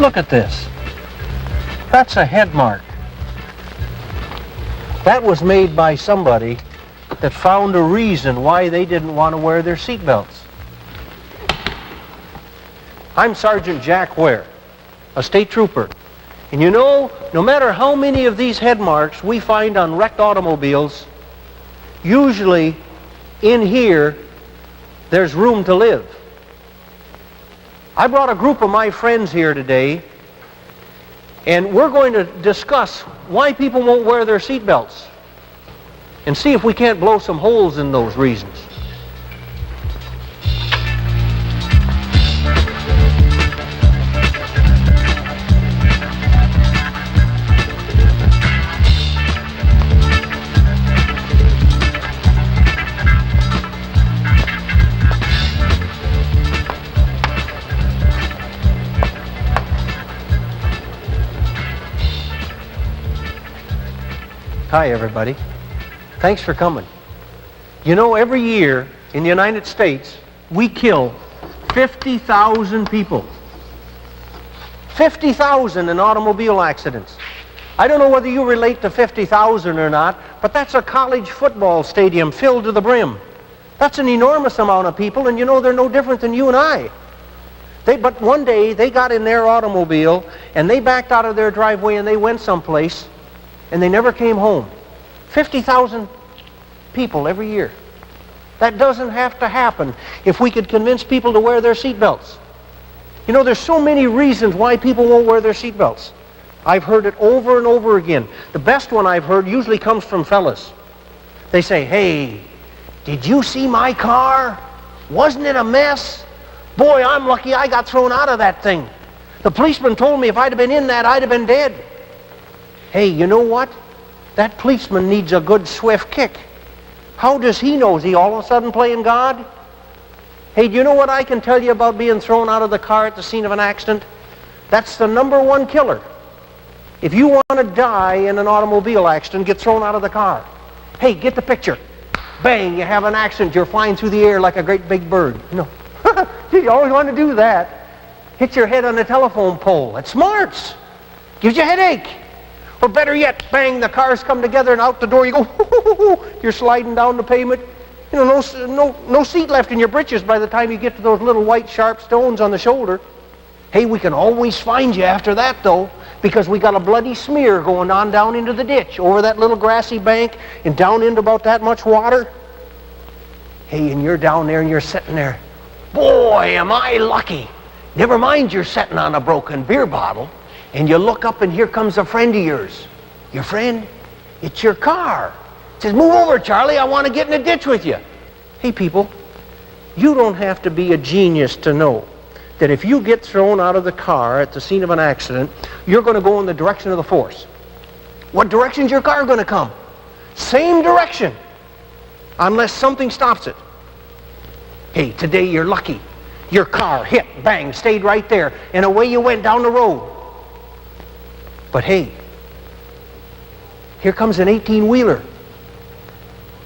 Look at this. That's a head mark. That was made by somebody that found a reason why they didn't want to wear their seatbelts. I'm Sergeant Jack Ware, a state trooper. And you know, no matter how many of these head marks we find on wrecked automobiles, usually in here, there's room to live. I brought a group of my friends here today, and we're going to discuss why people won't wear their seatbelts and see if we can't blow some holes in those reasons. Hi, everybody. Thanks for coming. You know, every year in the United States, we kill 50,000 people. 50,000 in automobile accidents. I don't know whether you relate to 50,000 or not, but that's a college football stadium filled to the brim. That's an enormous amount of people, and you know they're no different than you and I. But one day, they got in their automobile, and they backed out of their driveway, and they went someplace, and they never came home. 50,000 people every year. That doesn't have to happen if we could convince people to wear their seatbelts. You know, there's so many reasons why people won't wear their seatbelts. I've heard it over and over again. The best one I've heard usually comes from fellas. They say, "Hey, did you see my car? Wasn't it a mess? Boy, I'm lucky I got thrown out of that thing. The policeman told me if I'd have been in that, I'd have been dead." Hey, you know what? That policeman needs a good swift kick. How does he know? Is he all of a sudden playing God? Hey, do you know what I can tell you about being thrown out of the car at the scene of an accident? That's the #1 killer. If you want to die in an automobile accident, get thrown out of the car. Hey, get the picture. Bang, you have an accident. You're flying through the air like a great big bird. No. You always want to do that. Hit your head on the telephone pole. It smarts. Gives you a headache. Or better yet, bang, the cars come together and out the door you go, hoo, hoo, hoo, hoo. You're sliding down the pavement. You know, no seat left in your britches by the time you get to those little white sharp stones on the shoulder. Hey, we can always find you after that, though, because we got a bloody smear going on down into the ditch, over that little grassy bank, and down into about that much water. Hey, and you're down there and you're sitting there. Boy, am I lucky. Never mind you're sitting on a broken beer bottle. And you look up and here comes a friend of yours. Your friend? It's your car. Says, "Move over, Charlie, I want to get in a ditch with you." Hey, people, you don't have to be a genius to know that if you get thrown out of the car at the scene of an accident, you're going to go in the direction of the force. What direction's your car going to come? Same direction, unless something stops it. Hey, today you're lucky. Your car hit, bang, stayed right there, and away you went down the road. But hey, here comes an 18-wheeler.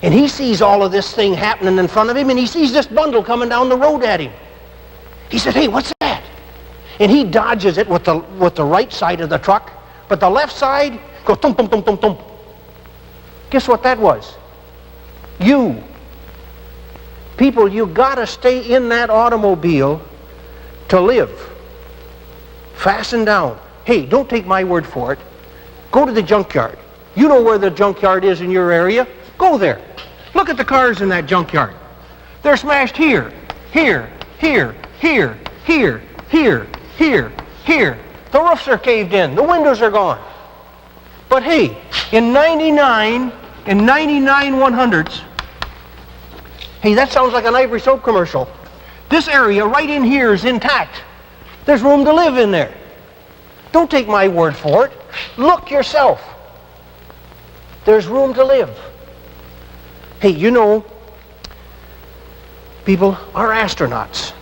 And he sees all of this thing happening in front of him, and he sees this bundle coming down the road at him. He said, "Hey, what's that?" And he dodges it with the right side of the truck, but the left side goes thump, thump, thump, thump, thump. Guess what that was? You. People, you gotta stay in that automobile to live. Fasten down. Hey, don't take my word for it. Go to the junkyard. You know where the junkyard is in your area. Go there. Look at the cars in that junkyard. They're smashed here, here, here, here, here, here, here, here. The roofs are caved in. The windows are gone. But hey, in 99 100ths, hey, that sounds like an Ivory Soap commercial. This area right in here is intact. There's room to live in there. Don't take my word for it. Look yourself. There's room to live. Hey, you know, people, our astronauts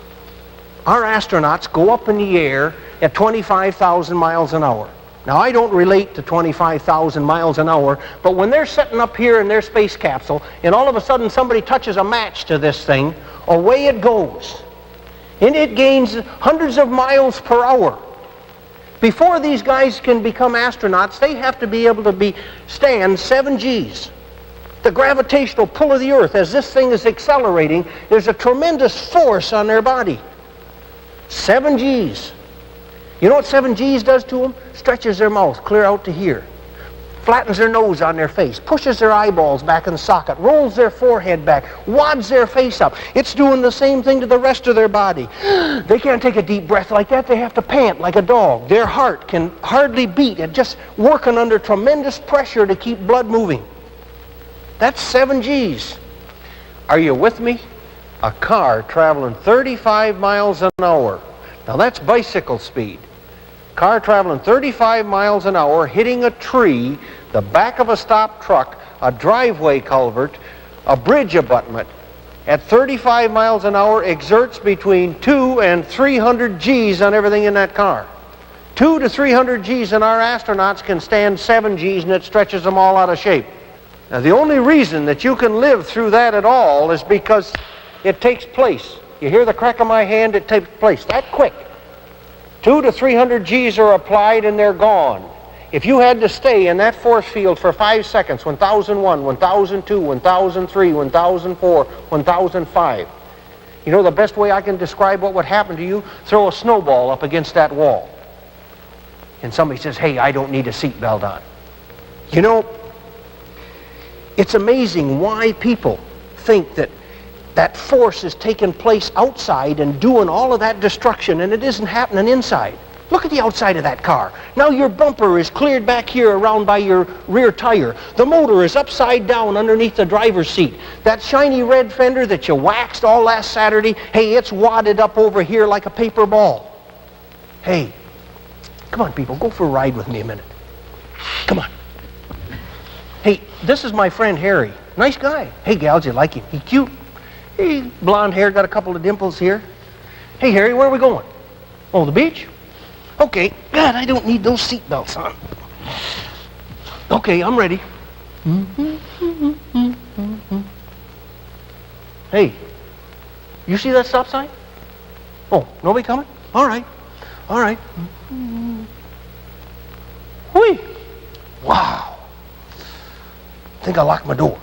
go up in the air at 25,000 miles an hour. Now, I don't relate to 25,000 miles an hour, but when they're sitting up here in their space capsule, and all of a sudden somebody touches a match to this thing, away it goes. And it gains hundreds of miles per hour. Before these guys can become astronauts, they have to be able to stand 7 Gs. The gravitational pull of the Earth, as this thing is accelerating, there's a tremendous force on their body. 7 Gs. You know what 7 Gs does to them? Stretches their mouth clear out to here. Flattens their nose on their face, pushes their eyeballs back in the socket, rolls their forehead back, wads their face up. It's doing the same thing to the rest of their body. They can't take a deep breath like that. They have to pant like a dog. Their heart can hardly beat. It's just working under tremendous pressure to keep blood moving. That's 7 Gs. Are you with me? A car traveling 35 miles an hour. Now that's bicycle speed. Car traveling 35 miles an hour, hitting a tree, the back of a stopped truck, a driveway culvert, a bridge abutment, at 35 miles an hour exerts between 200 and 300 Gs on everything in that car. 200 to 300 Gs, and our astronauts can stand 7 Gs, and it stretches them all out of shape. Now, the only reason that you can live through that at all is because it takes place. You hear the crack of my hand? It takes place that quick. 200 to 300 Gs are applied and they're gone. If you had to stay in that force field for 5 seconds, 1001, 1002, 1003, 1004, 1005, you know the best way I can describe what would happen to you? Throw a snowball up against that wall. And somebody says, hey, I don't need a seatbelt on. You know, it's amazing why people think that that force is taking place outside and doing all of that destruction, and it isn't happening inside. Look at the outside of that car. Now your bumper is cleared back here around by your rear tire. The motor is upside down underneath the driver's seat. That shiny red fender that you waxed all last Saturday, hey, it's wadded up over here like a paper ball. Hey, come on, people, go for a ride with me a minute. Come on. Hey, this is my friend Harry. Nice guy. Hey, gals, you like him? He cute. Hey, blonde hair, got a couple of dimples here. Hey, Harry, where are we going? Oh, the beach? Okay. God, I don't need those seatbelts on. Okay, I'm ready. Hey, you see that stop sign? Oh, nobody coming? All right. All right. Whee! Wow. I think I locked my door.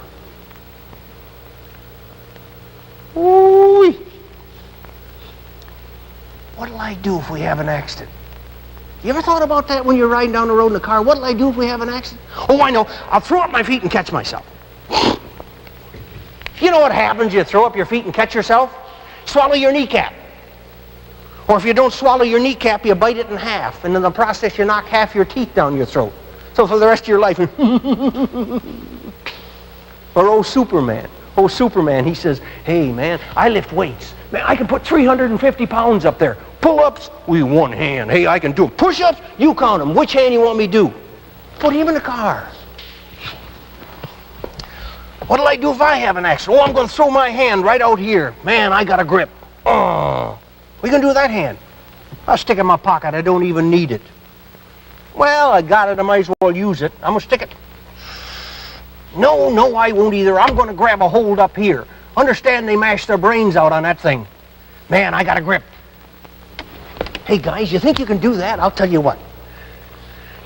Whee! What'll I do if we have an accident? You ever thought about that when you're riding down the road in a car? What'll I do if we have an accident? Oh, I know. I'll throw up my feet and catch myself. You know what happens? You throw up your feet and catch yourself? Swallow your kneecap. Or if you don't swallow your kneecap, you bite it in half. And in the process, you knock half your teeth down your throat. So for the rest of your life, or oh, Superman, he says, hey, man, I lift weights. Man, I can put 350 pounds up there. Pull-ups, with one hand. Hey, I can do them. Push-ups, you count them. Which hand you want me to do? Put him in the car. What'll I do if I have an accident? Oh, I'm going to throw my hand right out here. Man, I got a grip. Oh, what are you going to do with that hand? I'll stick it in my pocket. I don't even need it. Well, I got it. I might as well use it. I'm going to stick it. No, I won't either. I'm going to grab a hold up here. Understand they mash their brains out on that thing. Man, I got a grip. Hey, guys, you think you can do that? I'll tell you what.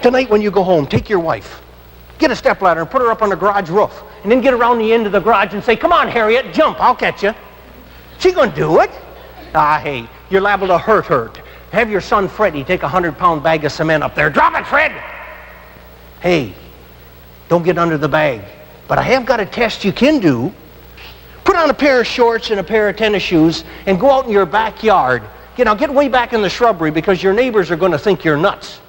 Tonight when you go home, take your wife. Get a stepladder and put her up on the garage roof. And then get around the end of the garage and say, come on, Harriet, jump. I'll catch you. She going to do it. Ah, hey, you're liable to hurt her. Have your son Freddie take a 100-pound bag of cement up there. Drop it, Fred. Hey, don't get under the bag. But I have got a test you can do. Put on a pair of shorts and a pair of tennis shoes and go out in your backyard. Get way back in the shrubbery because your neighbors are going to think you're nuts.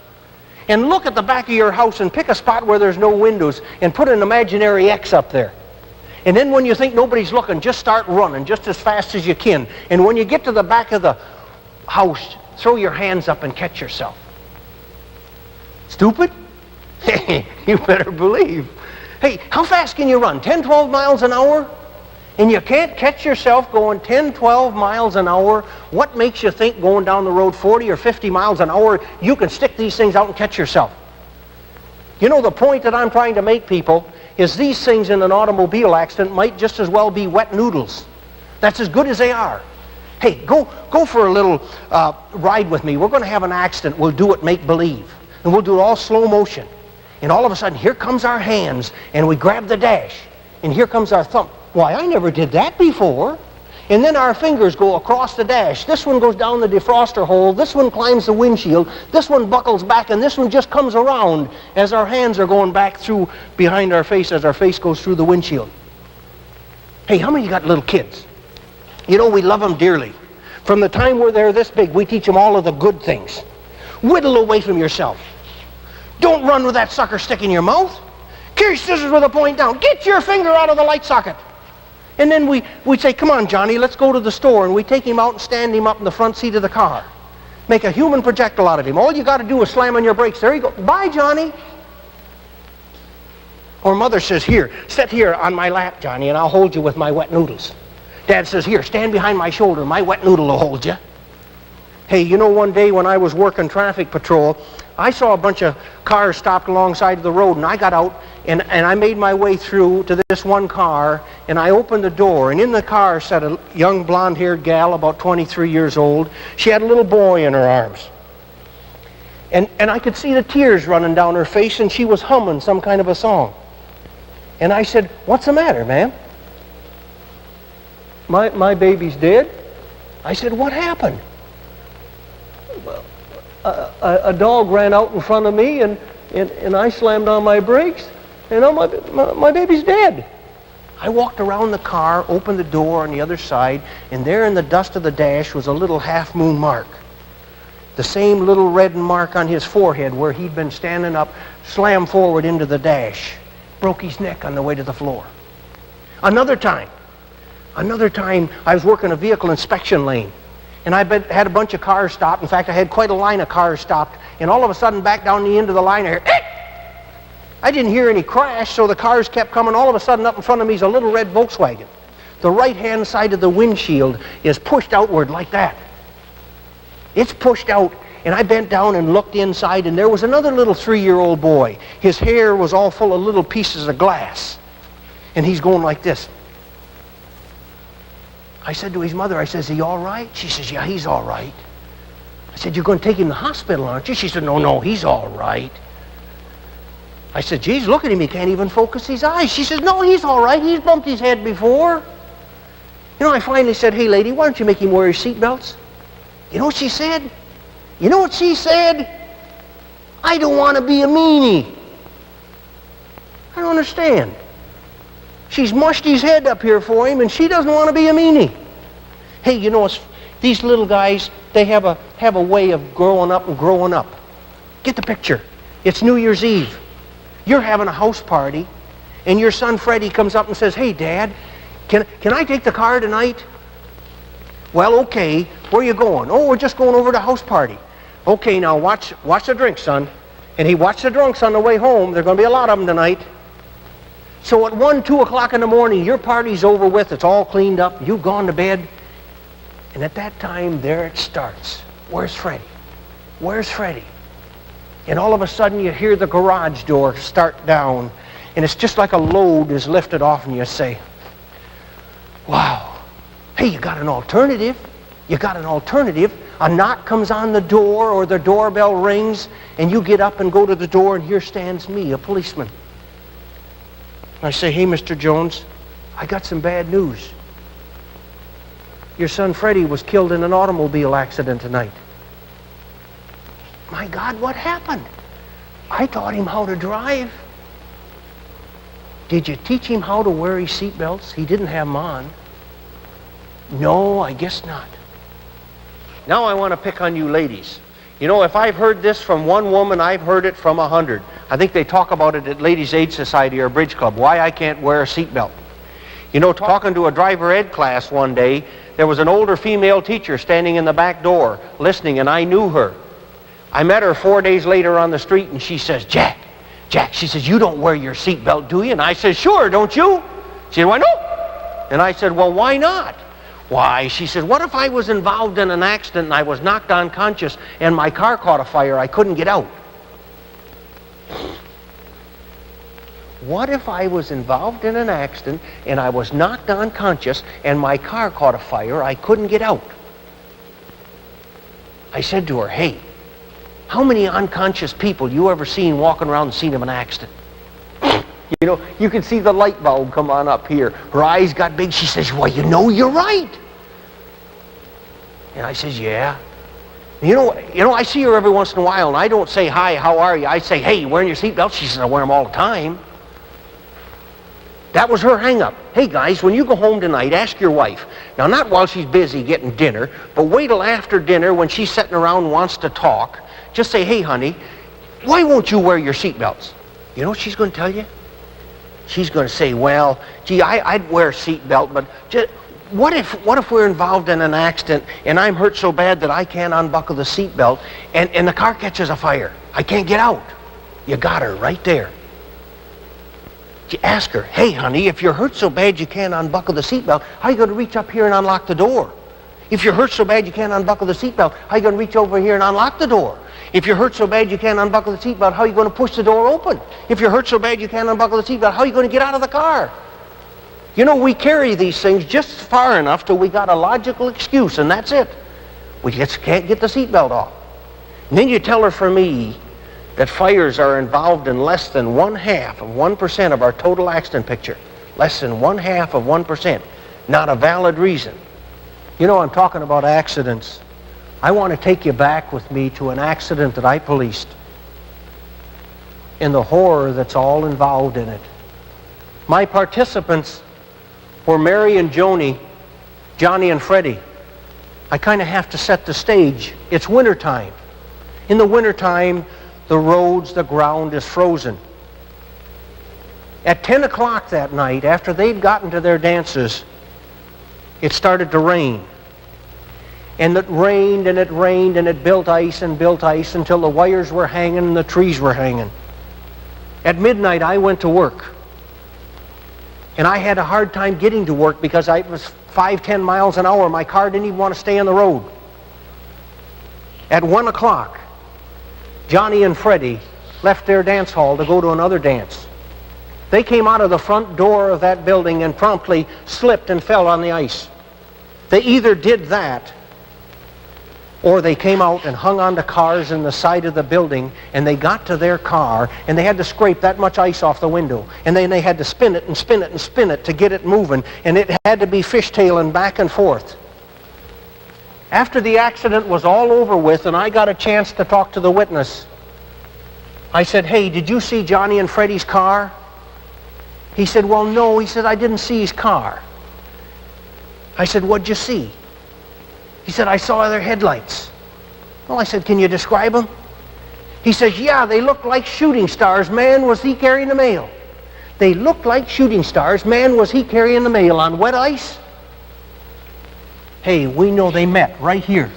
And look at the back of your house and pick a spot where there's no windows and put an imaginary X up there. And then when you think nobody's looking, just start running just as fast as you can. And when you get to the back of the house, throw your hands up and catch yourself. Stupid? You better believe. Hey, how fast can you run? 10, 12 miles an hour? And you can't catch yourself going 10, 12 miles an hour. What makes you think going down the road 40 or 50 miles an hour, you can stick these things out and catch yourself? You know, the point that I'm trying to make, people, is these things in an automobile accident might just as well be wet noodles. That's as good as they are. Hey, go for a little ride with me. We're going to have an accident. We'll do it make-believe. And we'll do it all slow motion. And all of a sudden, here comes our hands, and we grab the dash. And here comes our thumb. Why, I never did that before. And then our fingers go across the dash. This one goes down the defroster hole. This one climbs the windshield. This one buckles back, and this one just comes around as our hands are going back through behind our face as our face goes through the windshield. Hey, how many of you got little kids? You know, we love them dearly. From the time where they're this big, we teach them all of the good things. Whittle away from yourself. Don't run with that sucker stick in your mouth. Carry scissors with a point down. Get your finger out of the light socket. And then we say, come on, Johnny, let's go to the store. And we take him out and stand him up in the front seat of the car. Make a human projectile out of him. All you got to do is slam on your brakes. There you go. Bye, Johnny. Or mother says, here, sit here on my lap, Johnny, and I'll hold you with my wet noodles. Dad says, here, stand behind my shoulder. My wet noodle will hold you. Hey, you know, one day when I was working traffic patrol, I saw a bunch of cars stopped alongside of the road, and I got out, and I made my way through to this one car, and I opened the door, and in the car sat a young blonde-haired gal, about 23 years old. She had a little boy in her arms. And I could see the tears running down her face, and she was humming some kind of a song. And I said, what's the matter, ma'am? My baby's dead. I said, what happened? A dog ran out in front of me, and I slammed on my brakes, and my baby's dead. I walked around the car, opened the door on the other side, and there in the dust of the dash was a little half-moon mark. The same little red mark on his forehead where he'd been standing up, slammed forward into the dash. Broke his neck on the way to the floor. Another time, I was working a vehicle inspection lane. And I had a bunch of cars stopped. In fact, I had quite a line of cars stopped. And all of a sudden, back down the end of the line, I didn't hear any crash, so the cars kept coming. All of a sudden, up in front of me is a little red Volkswagen. The right-hand side of the windshield is pushed outward like that. It's pushed out, and I bent down and looked inside, and there was another little 3-year-old boy. His hair was all full of little pieces of glass. And he's going like this. I said to his mother, I says, is he all right? She says, yeah, he's all right. I said, you're going to take him to the hospital, aren't you? She said, no, he's all right. I said, geez, look at him. He can't even focus his eyes. She says, no, he's all right. He's bumped his head before. You know, I finally said, hey, lady, why don't you make him wear his seatbelts? You know what she said? You know what she said? I don't want to be a meanie. I don't understand. She's mushed his head up here for him, and she doesn't want to be a meanie. Hey, you know, these little guys, they have a way of growing up and growing up. Get the picture. It's New Year's Eve. You're having a house party, and your son Freddie comes up and says, hey, Dad, can I take the car tonight? Well, okay. Where are you going? Oh, we're just going over to a house party. Okay, now watch the drinks, son. And he watched the drunks on the way home. There are going to be a lot of them tonight. So at 1, 2 o'clock in the morning, your party's over with. It's all cleaned up. You've gone to bed. And at that time, there it starts. Where's Freddie? Where's Freddie? And all of a sudden, you hear the garage door start down. And it's just like a load is lifted off, and you say, wow. Hey, you got an alternative. You got an alternative. A knock comes on the door, or the doorbell rings, and you get up and go to the door, and here stands me, a policeman. I say, hey, Mr. Jones, I got some bad news. Your son Freddie was killed in an automobile accident tonight. My God, what happened? I taught him how to drive. Did you teach him how to wear his seatbelts? He didn't have them on. No, I guess not. Now I want to pick on you ladies. You know, if I've heard this from one woman, I've heard it from 100. I think they talk about it at Ladies' Aid Society or Bridge Club, why I can't wear a seatbelt. You know, talking to a driver ed class one day, there was an older female teacher standing in the back door listening, and I knew her. I met her 4 days later on the street, and she says, Jack, she says, you don't wear your seatbelt, do you? And I said, sure, don't you? She said, why no? And I said, well, why not? Why, she said, what if I was involved in an accident and I was knocked unconscious and my car caught a fire, I couldn't get out? What if I was involved in an accident and I was knocked unconscious and my car caught a fire, I couldn't get out? I said to her, hey, how many unconscious people you ever seen walking around the scene of an accident? You know, you can see the light bulb come on up here. Her eyes got big. She says, well, you know, you're right. And I says, yeah. You know, I see her every once in a while, and I don't say, hi, how are you? I say, hey, you wearing your seatbelt? She says, I wear them all the time. That was her hang-up. Hey, guys, when you go home tonight, ask your wife. Now, not while she's busy getting dinner, but wait till after dinner when she's sitting around and wants to talk. Just say, hey, honey, why won't you wear your seatbelts? You know what she's going to tell you? She's going to say, well, gee, I'd wear a seatbelt, but just, what if we're involved in an accident and I'm hurt so bad that I can't unbuckle the seatbelt and the car catches a fire? I can't get out. You got her right there. You ask her, hey, honey, if you're hurt so bad you can't unbuckle the seatbelt, how are you going to reach up here and unlock the door? If you're hurt so bad you can't unbuckle the seatbelt, how are you going to reach over here and unlock the door? If you're hurt so bad you can't unbuckle the seatbelt, how are you going to push the door open? If you're hurt so bad you can't unbuckle the seatbelt, how are you going to get out of the car? You know, we carry these things just far enough till we got a logical excuse, and that's it. We just can't get the seatbelt off. And then you tell her, for me, that fires are involved in less than 0.5% of our total accident picture. Less than 0.5%. Not a valid reason. You know, I'm talking about accidents. I want to take you back with me to an accident that I policed and the horror that's all involved in it. My participants were Mary and Joni, Johnny and Freddie. I kind of have to set the stage. It's wintertime. In the wintertime, the roads, the ground is frozen. At 10 o'clock that night, after they'd gotten to their dances, it started to rain. And it rained and it rained and it built ice until the wires were hanging and the trees were hanging. At midnight, I went to work. And I had a hard time getting to work because I was 5-10 miles an hour. My car didn't even want to stay on the road. At 1 o'clock, Johnny and Freddie left their dance hall to go to another dance. They came out of the front door of that building and promptly slipped and fell on the ice. They either did that or they came out and hung on to cars in the side of the building, and they got to their car and they had to scrape that much ice off the window, and then they had to spin it and spin it and spin it to get it moving, and it had to be fishtailing back and forth. After the accident was all over with and I got a chance to talk to the witness, I said, hey, did you see Johnny and Freddie's car? He said, well, no. He said, I didn't see his car. I said, what'd you see? He said, I saw their headlights. Well, I said, can you describe them? He says, yeah, they looked like shooting stars. Man, was he carrying the mail. They looked like shooting stars. Man, was he carrying the mail on wet ice. Hey, we know they met right here.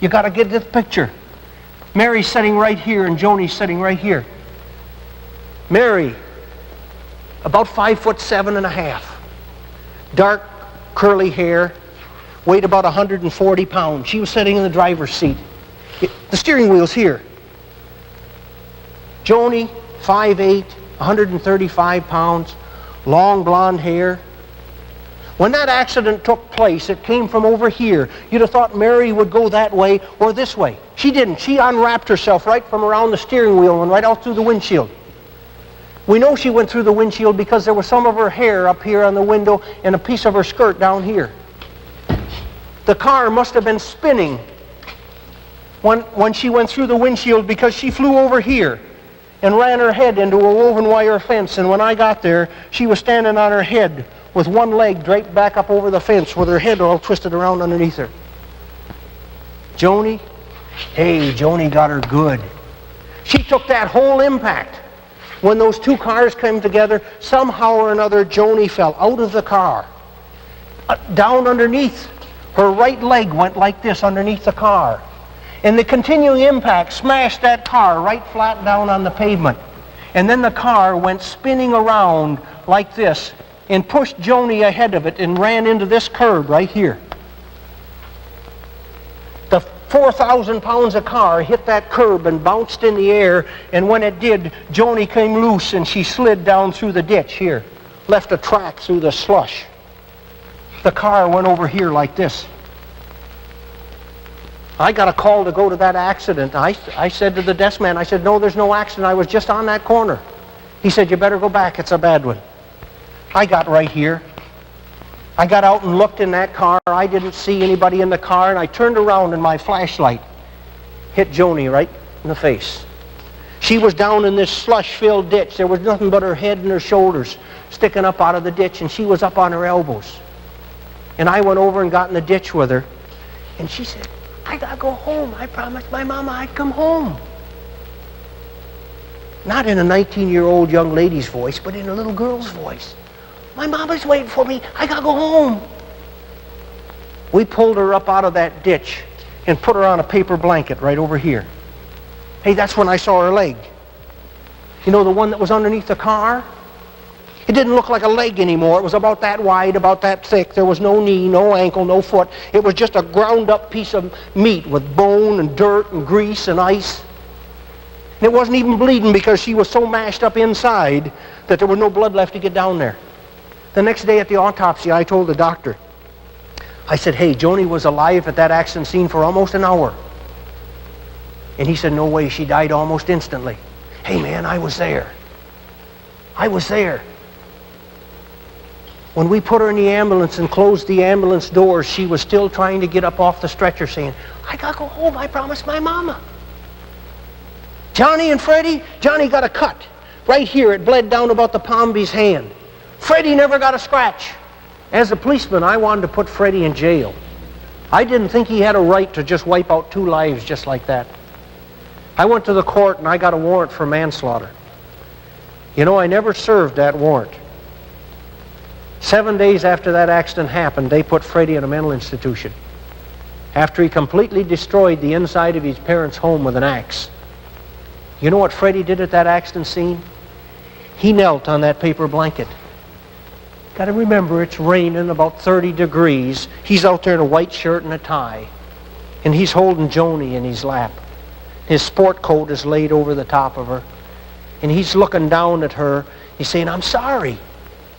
You got to get this picture. Mary's sitting right here and Joni's sitting right here. Mary, about 5'7.5", dark curly hair, weighed about 140 pounds. She was sitting in the driver's seat. The steering wheel's here. Joni, 5'8", 135 pounds, long blonde hair. When that accident took place, it came from over here. You'd have thought Mary would go that way or this way. She didn't. She unwrapped herself right from around the steering wheel and right out through the windshield. We know she went through the windshield because there was some of her hair up here on the window and a piece of her skirt down here. The car must have been spinning when she went through the windshield because she flew over here and ran her head into a woven wire fence, and when I got there, she was standing on her head with one leg draped back up over the fence with her head all twisted around underneath her. Joni? Hey, Joni got her good. She took that whole impact. When those two cars came together, somehow or another, Joni fell out of the car. Down underneath. Her right leg went like this underneath the car. And the continuing impact smashed that car right flat down on the pavement. And then the car went spinning around like this and pushed Joni ahead of it and ran into this curb right here. The 4,000 pounds of car hit that curb and bounced in the air, and when it did, Joni came loose and she slid down through the ditch here, left a track through the slush. The car went over here like this. I got a call to go to that accident. I said to the desk man, I said, no, there's no accident. I was just on that corner. He said, you better go back. It's a bad one. I got right here. I got out and looked in that car. I didn't see anybody in the car, and I turned around and my flashlight hit Joni right in the face. She was down in this slush-filled ditch. There was nothing but her head and her shoulders sticking up out of the ditch, and she was up on her elbows. And I went over and got in the ditch with her, and she said, I gotta go home. I promised my mama I'd come home. Not in a 19-year-old young lady's voice, but in a little girl's voice. My mama's waiting for me. I gotta go home. We pulled her up out of that ditch and put her on a paper blanket right over here. Hey, that's when I saw her leg. You know, the one that was underneath the car? It didn't look like a leg anymore. It was about that wide, about that thick. There was no knee, no ankle, no foot. It was just a ground-up piece of meat with bone and dirt and grease and ice. And it wasn't even bleeding because she was so mashed up inside that there was no blood left to get down there. The next day at the autopsy, I told the doctor, I said, hey, Joni was alive at that accident scene for almost an hour. And he said, no way, she died almost instantly. Hey, man, I was there. I was there. When we put her in the ambulance and closed the ambulance doors, she was still trying to get up off the stretcher saying, I gotta go home, I promised my mama. Johnny and Freddie, Johnny got a cut. Right here, it bled down about the palm of his hand. Freddie never got a scratch. As a policeman, I wanted to put Freddie in jail. I didn't think he had a right to just wipe out 2 lives just like that. I went to the court and I got a warrant for manslaughter. You know, I never served that warrant. 7 days after that accident happened, they put Freddie in a mental institution after he completely destroyed the inside of his parents' home with an axe. You know what Freddie did at that accident scene? He knelt on that paper blanket. Got to remember, it's raining about 30 degrees. He's out there in a white shirt and a tie, and he's holding Joni in his lap. His sport coat is laid over the top of her, and he's looking down at her. He's saying, I'm sorry.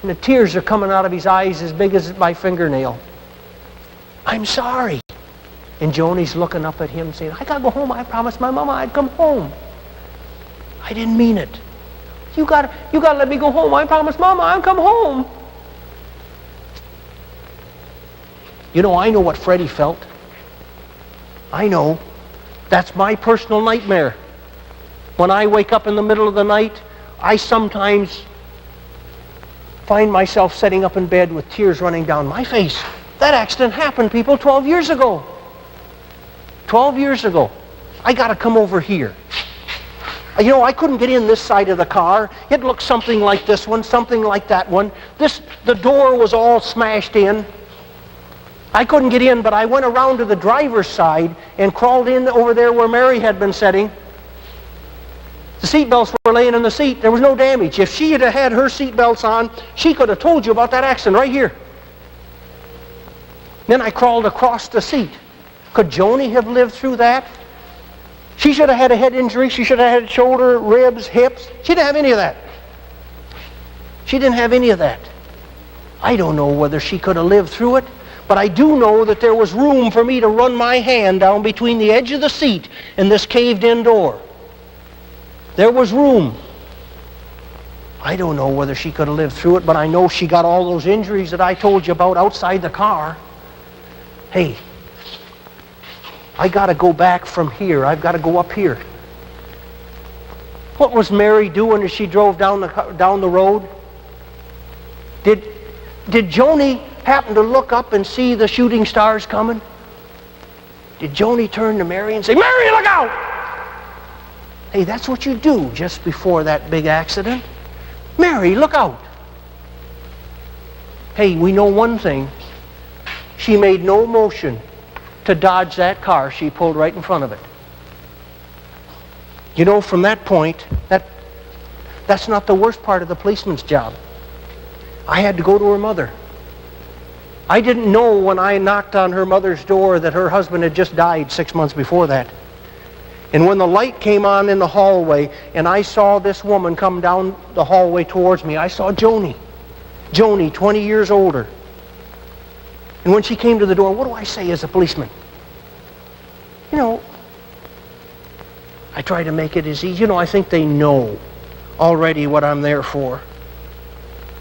And the tears are coming out of his eyes as big as my fingernail. I'm sorry. And Joni's looking up at him saying, I gotta go home. I promised my mama I'd come home. I didn't mean it. You gotta let me go home. I promised mama I'd come home. You know, I know what Freddie felt. I know. That's my personal nightmare. When I wake up in the middle of the night, I sometimes find myself sitting up in bed with tears running down my face. That accident happened, people, 12 years ago. 12 years ago. I got to come over here. You know, I couldn't get in this side of the car. It looked something like this one, something like that one. The door was all smashed in. I couldn't get in, but I went around to the driver's side and crawled in over there where Mary had been sitting. The seatbelts were laying in the seat. There was no damage. If she had had her seatbelts on, she could have told you about that accident right here. Then I crawled across the seat. Could Joni have lived through that? She should have had a head injury. She should have had shoulder, ribs, hips. She didn't have any of that. She didn't have any of that. I don't know whether she could have lived through it, but I do know that there was room for me to run my hand down between the edge of the seat and this caved-in door. There was room. I don't know whether she could have lived through it, but I know she got all those injuries that I told you about outside the car. Hey, I got to go back from here. I've got to go up here. What was Mary doing as she drove down the road? Did Joni happen to look up and see the shooting stars coming? Did Joni turn to Mary and say, Mary, look out! Hey, that's what you do just before that big accident. Mary, look out! Hey, we know one thing. She made no motion to dodge that car. She pulled right in front of it. You know, from that point, that's not the worst part of the policeman's job. I had to go to her mother. I didn't know when I knocked on her mother's door that her husband had just died 6 months before that. And when the light came on in the hallway and I saw this woman come down the hallway towards me, I saw Joni. Joni, 20 years older. And when she came to the door, what do I say as a policeman? You know, I try to make it as easy. You know, I think they know already what I'm there for.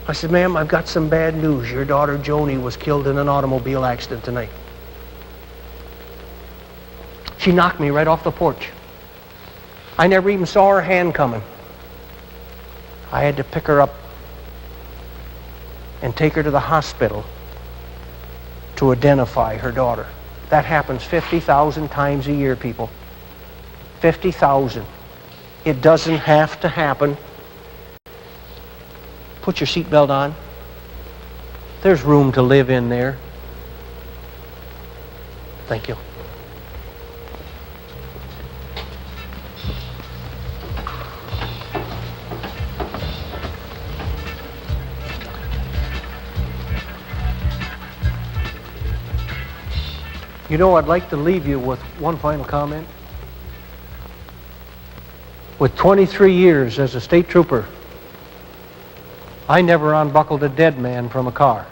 I said, ma'am, I've got some bad news. Your daughter Joni was killed in an automobile accident tonight. She knocked me right off the porch. I never even saw her hand coming. I had to pick her up and take her to the hospital to identify her daughter. That happens 50,000 times a year, people. 50,000. It doesn't have to happen. Put your seatbelt on. There's room to live in there. Thank you. You know, I'd like to leave you with one final comment. With 23 years as a state trooper, I never unbuckled a dead man from a car.